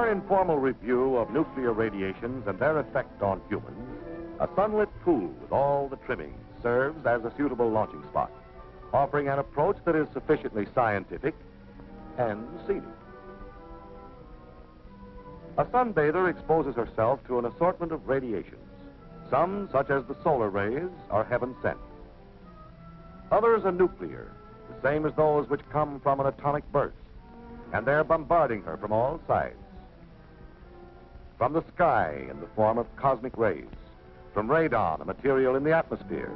more informal review of nuclear radiations and their effect on humans, a sunlit pool with all the trimmings serves as a suitable launching spot, offering an approach that is sufficiently scientific and scenic. A sunbather exposes herself to an assortment of radiations. Some, such as the solar rays, are heaven sent. Others are nuclear, the same as those which come from an atomic burst, and they're bombarding her from all sides. From the sky in the form of cosmic rays, from radon, a material in the atmosphere,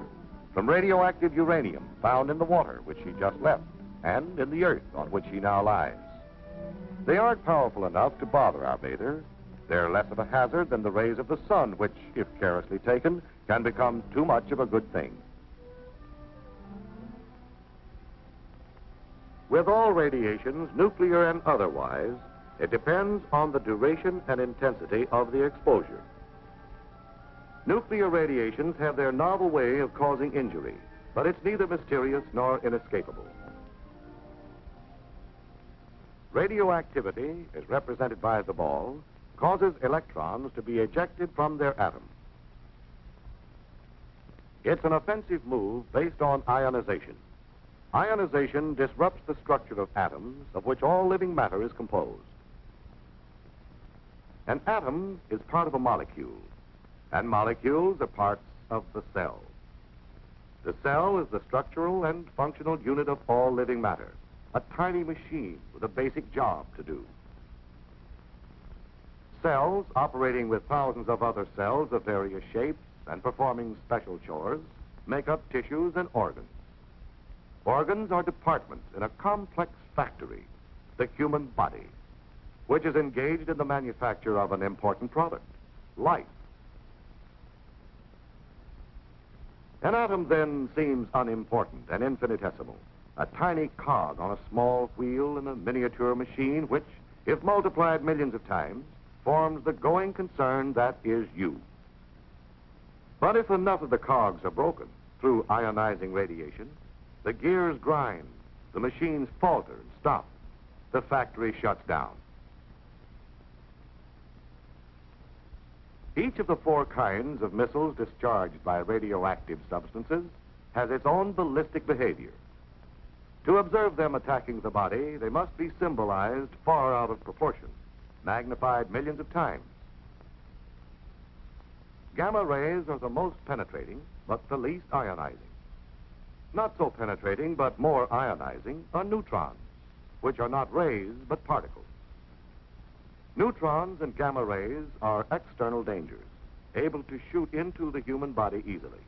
from radioactive uranium found in the water which she just left, and in the earth on which she now lies. They aren't powerful enough to bother our bather. They're less of a hazard than the rays of the sun, which, if carelessly taken, can become too much of a good thing. With all radiations, nuclear and otherwise, it depends on the duration and intensity of the exposure. Nuclear radiations have their novel way of causing injury, but it's neither mysterious nor inescapable. Radioactivity, as represented by the ball, causes electrons to be ejected from their atom. It's an offensive move based on ionization. Ionization disrupts the structure of atoms of which all living matter is composed. An atom is part of a molecule, and molecules are parts of the cell. The cell is the structural and functional unit of all living matter, a tiny machine with a basic job to do. Cells operating with thousands of other cells of various shapes and performing special chores make up tissues and organs. Organs are departments in a complex factory, the human body, which is engaged in the manufacture of an important product, life. An atom then seems unimportant and infinitesimal, a tiny cog on a small wheel in a miniature machine which, if multiplied millions of times, forms the going concern that is you. But if enough of the cogs are broken through ionizing radiation, the gears grind, the machines falter and stop, the factory shuts down. Each of the 4 kinds of missiles discharged by radioactive substances has its own ballistic behavior. To observe them attacking the body, they must be symbolized far out of proportion, magnified millions of times. Gamma rays are the most penetrating, but the least ionizing. Not so penetrating, but more ionizing, are neutrons, which are not rays, but particles. Neutrons and gamma rays are external dangers, able to shoot into the human body easily.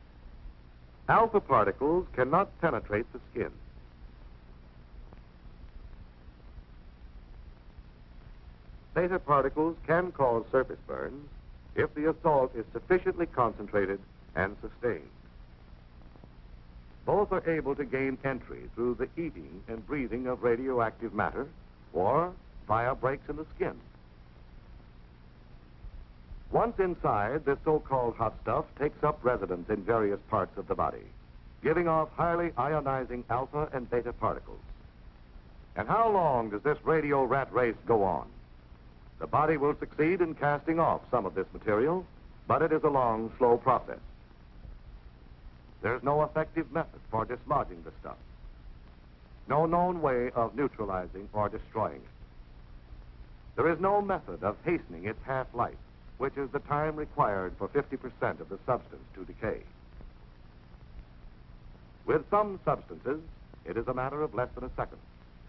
Alpha particles cannot penetrate the skin. Beta particles can cause surface burns if the assault is sufficiently concentrated and sustained. Both are able to gain entry through the eating and breathing of radioactive matter or via breaks in the skin. Once inside, this so-called hot stuff takes up residence in various parts of the body, giving off highly ionizing alpha and beta particles. And how long does this radio rat race go on? The body will succeed in casting off some of this material, but it is a long, slow process. There's no effective method for dislodging the stuff. No known way of neutralizing or destroying it. There is no method of hastening its half-life, which is the time required for 50% of the substance to decay. With some substances, it is a matter of less than a second.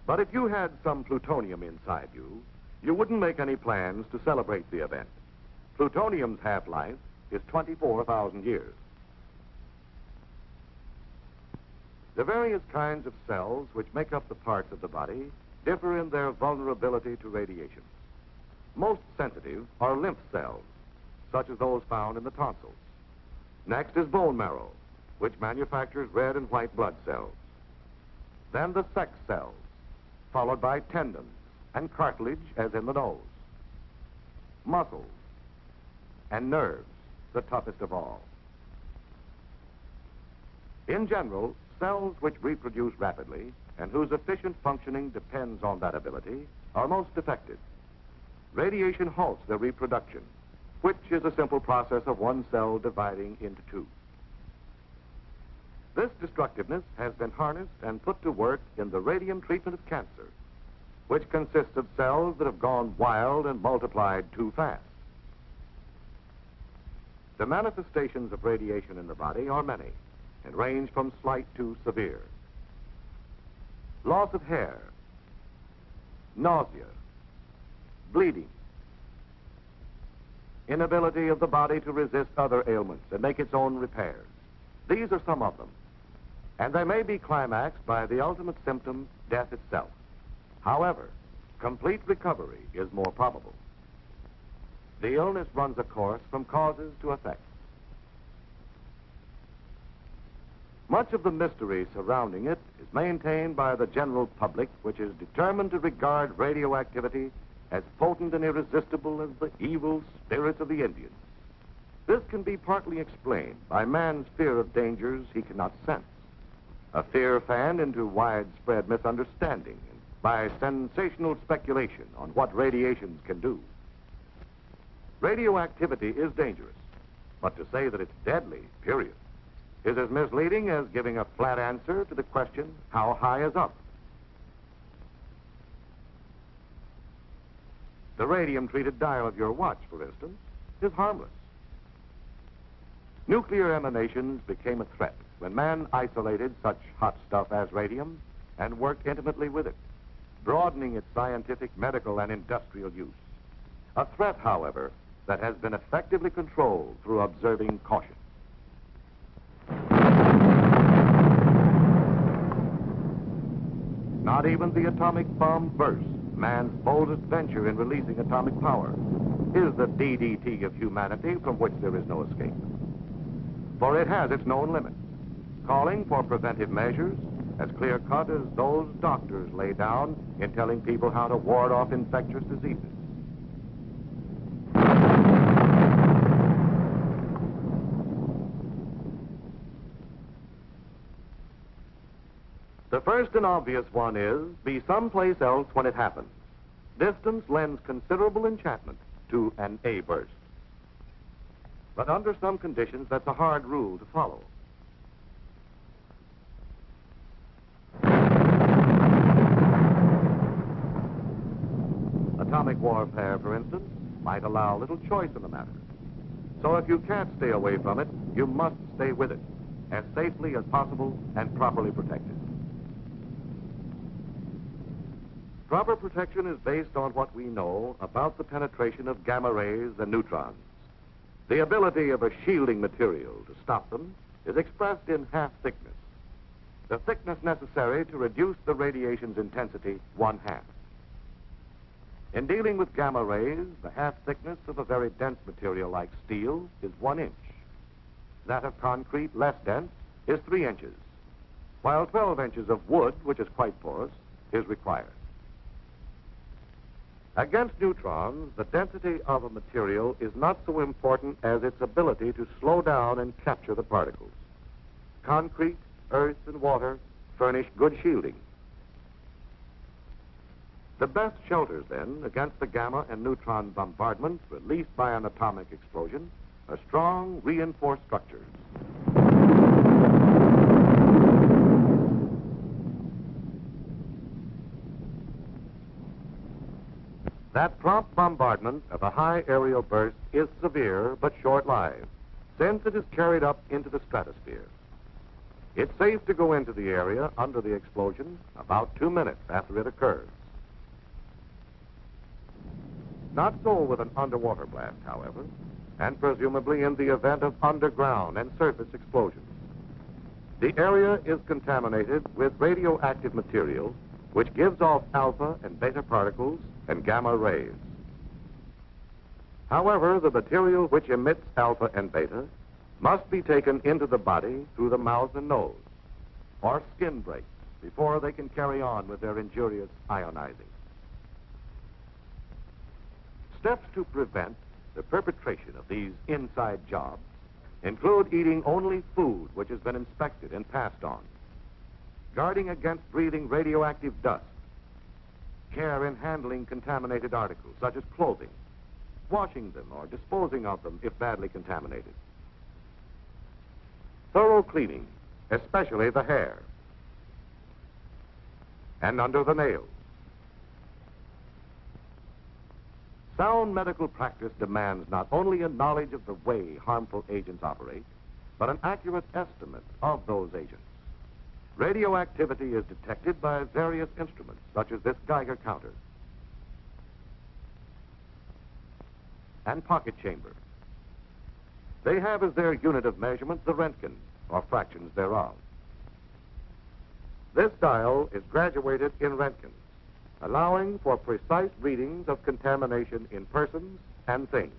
But if you had some plutonium inside you, you wouldn't make any plans to celebrate the event. Plutonium's half-life is 24,000 years. The various kinds of cells which make up the parts of the body differ in their vulnerability to radiation. Most sensitive are lymph cells, such as those found in the tonsils. Next is bone marrow, which manufactures red and white blood cells. Then the sex cells, followed by tendons and cartilage, as in the nose. Muscles and nerves, the toughest of all. In general, cells which reproduce rapidly and whose efficient functioning depends on that ability are most affected. radiation halts their reproduction, which is a simple process of one cell dividing into two. This destructiveness has been harnessed and put to work in the radium treatment of cancer, which consists of cells that have gone wild and multiplied too fast. The manifestations of radiation in the body are many and range from slight to severe. Loss of hair, nausea, bleeding, inability of the body to resist other ailments and make its own repairs. These are some of them, and they may be climaxed by the ultimate symptom, death itself. However, complete recovery is more probable. The illness runs a course from causes to effects. Much of the mystery surrounding it is maintained by the general public, which is determined to regard radioactivity as potent and irresistible as the evil spirits of the Indians. This can be partly explained by man's fear of dangers he cannot sense, a fear fanned into widespread misunderstanding and by sensational speculation on what radiations can do. Radioactivity is dangerous, but to say that it's deadly, period, is as misleading as giving a flat answer to the question, how high is up? The radium-treated dial of your watch, for instance, is harmless. Nuclear emanations became a threat when man isolated such hot stuff as radium and worked intimately with it, broadening its scientific, medical, and industrial use. A threat, however, that has been effectively controlled through observing caution. Not even the atomic bomb burst, man's boldest venture in releasing atomic power, is the DDT of humanity from which there is no escape. For it has its known limits, calling for preventive measures as clear-cut as those doctors lay down in telling people how to ward off infectious diseases. The first and obvious one is, be someplace else when it happens. Distance lends considerable enchantment to an A burst. But under some conditions, that's a hard rule to follow. Atomic warfare, for instance, might allow little choice in the matter. So if you can't stay away from it, you must stay with it, as safely as possible and properly protected. Proper protection is based on what we know about the penetration of gamma rays and neutrons. The ability of a shielding material to stop them is expressed in half thickness, the thickness necessary to reduce the radiation's intensity 1/2. In dealing with gamma rays, the half thickness of a very dense material like steel is 1 inch. That of concrete, less dense, is 3 inches, while 12 inches of wood, which is quite porous, is required. Against neutrons, the density of a material is not so important as its ability to slow down and capture the particles. Concrete, earth, and water furnish good shielding. The best shelters, then, against the gamma and neutron bombardment released by an atomic explosion are strong, reinforced structures. That prompt bombardment of a high aerial burst is severe but short-lived, since it is carried up into the stratosphere. It's safe to go into the area under the explosion about 2 minutes after it occurs. Not so with an underwater blast, however, and presumably in the event of underground and surface explosions. The area is contaminated with radioactive material, which gives off alpha and beta particles and gamma rays. However, the material which emits alpha and beta must be taken into the body through the mouth and nose, or skin breaks, before they can carry on with their injurious ionizing. Steps to prevent the perpetration of these inside jobs include eating only food which has been inspected and passed on, guarding against breathing radioactive dust, care in handling contaminated articles, such as clothing, washing them or disposing of them if badly contaminated. Thorough cleaning, especially the hair and under the nails. Sound medical practice demands not only a knowledge of the way harmful agents operate, but an accurate estimate of those agents. Radioactivity is detected by various instruments, such as this Geiger counter and pocket chamber. They have as their unit of measurement the Röntgen, or fractions thereof. This dial is graduated in Röntgen, allowing for precise readings of contamination in persons and things.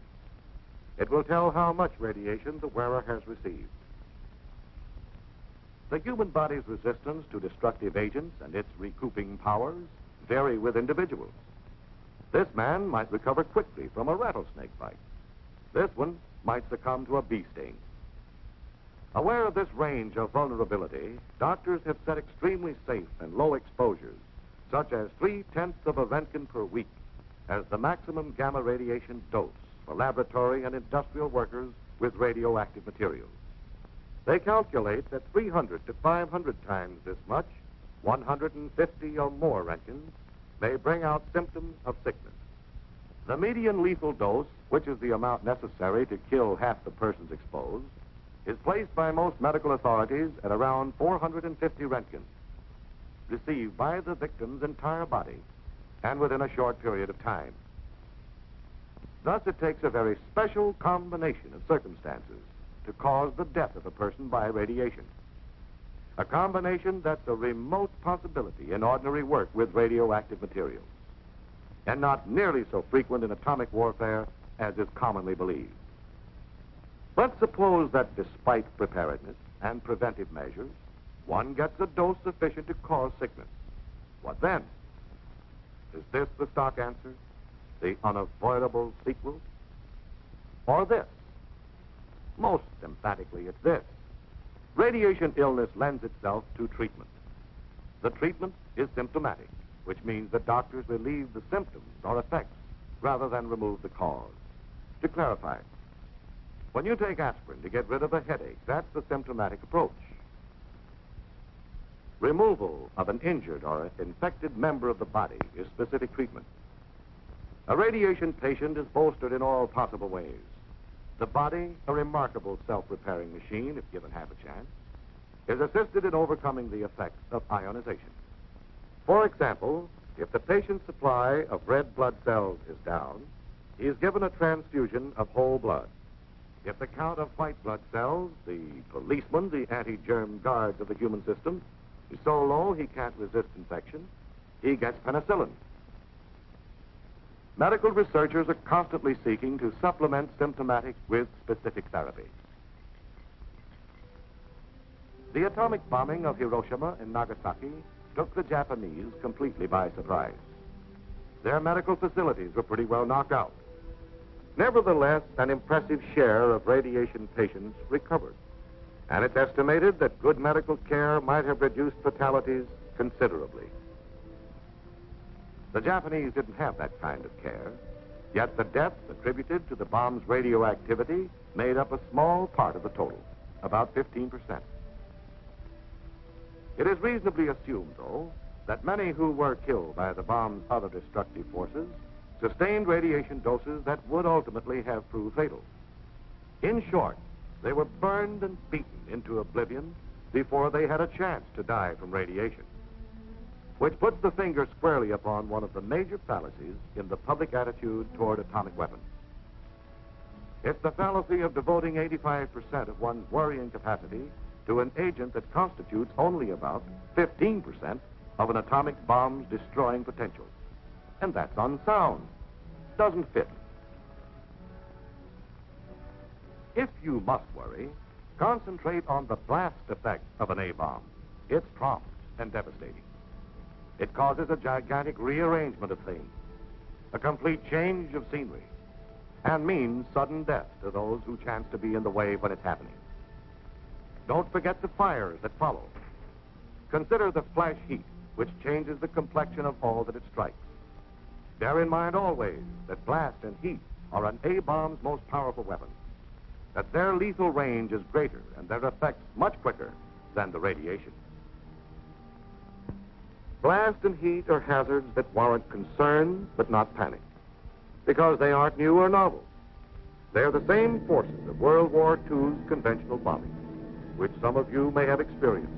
It will tell how much radiation the wearer has received. The human body's resistance to destructive agents and its recouping powers vary with individuals. This man might recover quickly from a rattlesnake bite. This one might succumb to a bee sting. Aware of this range of vulnerability, doctors have set extremely safe and low exposures, such as 0.3 of a Röntgen per week, as the maximum gamma radiation dose for laboratory and industrial workers with radioactive materials. They calculate that 300 to 500 times this much, 150 or more Röntgens, may bring out symptoms of sickness. The median lethal dose, which is the amount necessary to kill half the persons exposed, is placed by most medical authorities at around 450 Röntgens, received by the victim's entire body and within a short period of time. Thus, it takes a very special combination of circumstances to cause the death of a person by radiation. A combination that's a remote possibility in ordinary work with radioactive materials, and not nearly so frequent in atomic warfare as is commonly believed. Let's suppose that despite preparedness and preventive measures, one gets a dose sufficient to cause sickness. What then? Is this the stock answer? The unavoidable sequel? Or this? Most emphatically, it's this. Radiation illness lends itself to treatment. The treatment is symptomatic, which means that doctors relieve the symptoms or effects rather than remove the cause. To clarify, when you take aspirin to get rid of a headache, that's the symptomatic approach. Removal of an injured or infected member of the body is specific treatment. A radiation patient is bolstered in all possible ways. The body, a remarkable self-repairing machine, if given half a chance, is assisted in overcoming the effects of ionization. For example, if the patient's supply of red blood cells is down, he is given a transfusion of whole blood. If the count of white blood cells, the policemen, the anti-germ guards of the human system, is so low he can't resist infection, he gets penicillin. Medical researchers are constantly seeking to supplement symptomatic with specific therapy. The atomic bombing of Hiroshima and Nagasaki took the Japanese completely by surprise. Their medical facilities were pretty well knocked out. Nevertheless, an impressive share of radiation patients recovered, and it's estimated that good medical care might have reduced fatalities considerably. The Japanese didn't have that kind of care, yet the deaths attributed to the bomb's radioactivity made up a small part of the total, about 15%. It is reasonably assumed, though, that many who were killed by the bomb's other destructive forces sustained radiation doses that would ultimately have proved fatal. In short, they were burned and beaten into oblivion before they had a chance to die from radiation, which puts the finger squarely upon one of the major fallacies in the public attitude toward atomic weapons. It's the fallacy of devoting 85% of one's worrying capacity to an agent that constitutes only about 15% of an atomic bomb's destroying potential. And that's unsound. Doesn't fit. If you must worry, concentrate on the blast effect of an A-bomb. It's prompt and devastating. It causes a gigantic rearrangement of things, a complete change of scenery, and means sudden death to those who chance to be in the way when it's happening. Don't forget the fires that follow. Consider the flash heat, which changes the complexion of all that it strikes. Bear in mind always that blast and heat are an A-bomb's most powerful weapon, that their lethal range is greater and their effects much quicker than the radiation. Blast and heat are hazards that warrant concern but not panic, because they aren't new or novel. They're the same forces of World War II's conventional bombing, which some of you may have experienced.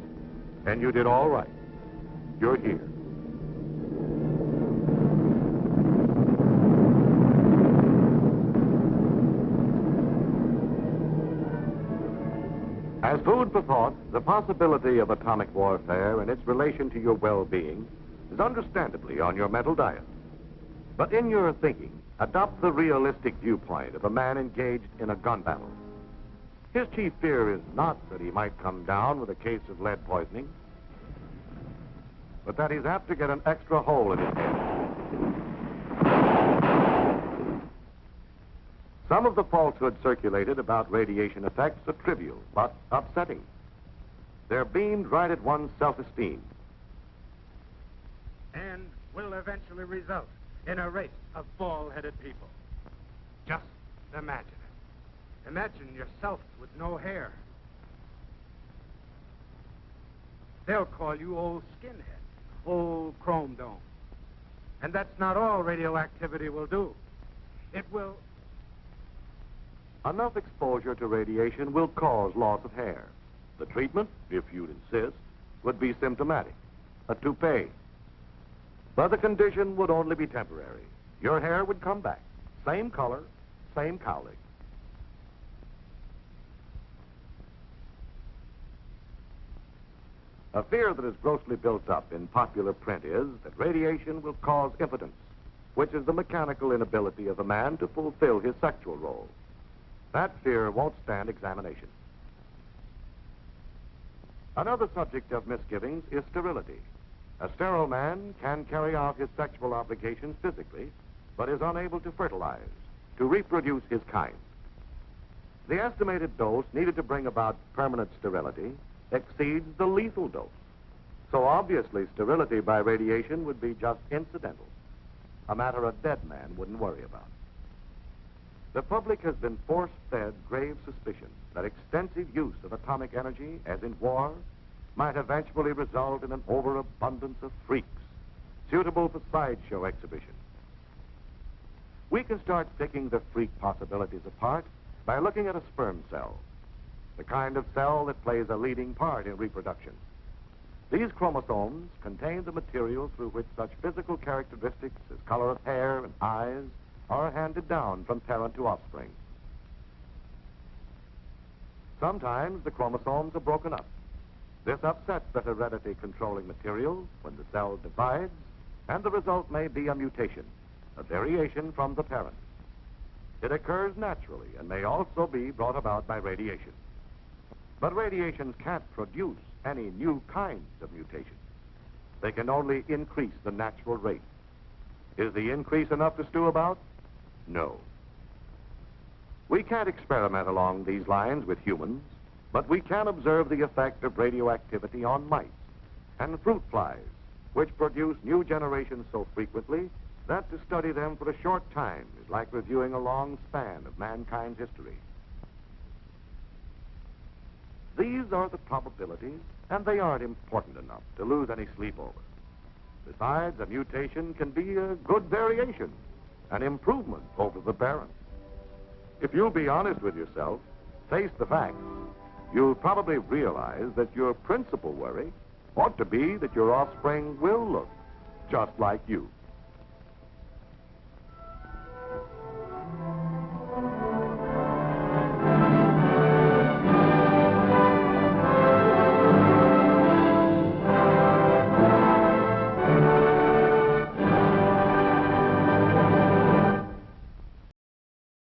And you did all right. You're here. As food for thought, the possibility of atomic warfare and its relation to your well-being is understandably on your mental diet. But in your thinking, adopt the realistic viewpoint of a man engaged in a gun battle. His chief fear is not that he might come down with a case of lead poisoning, but that he's apt to get an extra hole in his head. Some of the falsehoods circulated about radiation effects are trivial, but upsetting. They're beamed right at one's self-esteem. And will eventually result in a race of bald-headed people. Just imagine it. Imagine yourself with no hair. They'll call you old skinhead, old chrome dome. And that's not all radioactivity will do. It will... Enough exposure to radiation will cause loss of hair. The treatment, if you'd insist, would be symptomatic, a toupee. But the condition would only be temporary. Your hair would come back, same color, same cowlick. A fear that is grossly built up in popular print is that radiation will cause impotence, which is the mechanical inability of a man to fulfill his sexual role. That fear won't stand examination. Another subject of misgivings is sterility. A sterile man can carry out his sexual obligations physically, but is unable to fertilize, to reproduce his kind. The estimated dose needed to bring about permanent sterility exceeds the lethal dose. So obviously sterility by radiation would be just incidental, a matter a dead man wouldn't worry about. The public has been force-fed grave suspicion that extensive use of atomic energy, as in war, might eventually result in an overabundance of freaks, suitable for sideshow exhibition. We can start picking the freak possibilities apart by looking at a sperm cell, the kind of cell that plays a leading part in reproduction. These chromosomes contain the material through which such physical characteristics as color of hair and eyes are handed down from parent to offspring. Sometimes the chromosomes are broken up. This upsets the heredity controlling material when the cell divides, and the result may be a mutation, a variation from the parent. It occurs naturally and may also be brought about by radiation. But radiations can't produce any new kinds of mutations. They can only increase the natural rate. Is the increase enough to stew about? No. We can't experiment along these lines with humans, but we can observe the effect of radioactivity on mice and fruit flies, which produce new generations so frequently that to study them for a short time is like reviewing a long span of mankind's history. These are the probabilities, and they aren't important enough to lose any sleep over. Besides, a mutation can be a good variation, an improvement over the parent. If you'll be honest with yourself, face the facts, you'll probably realize that your principal worry ought to be that your offspring will look just like you.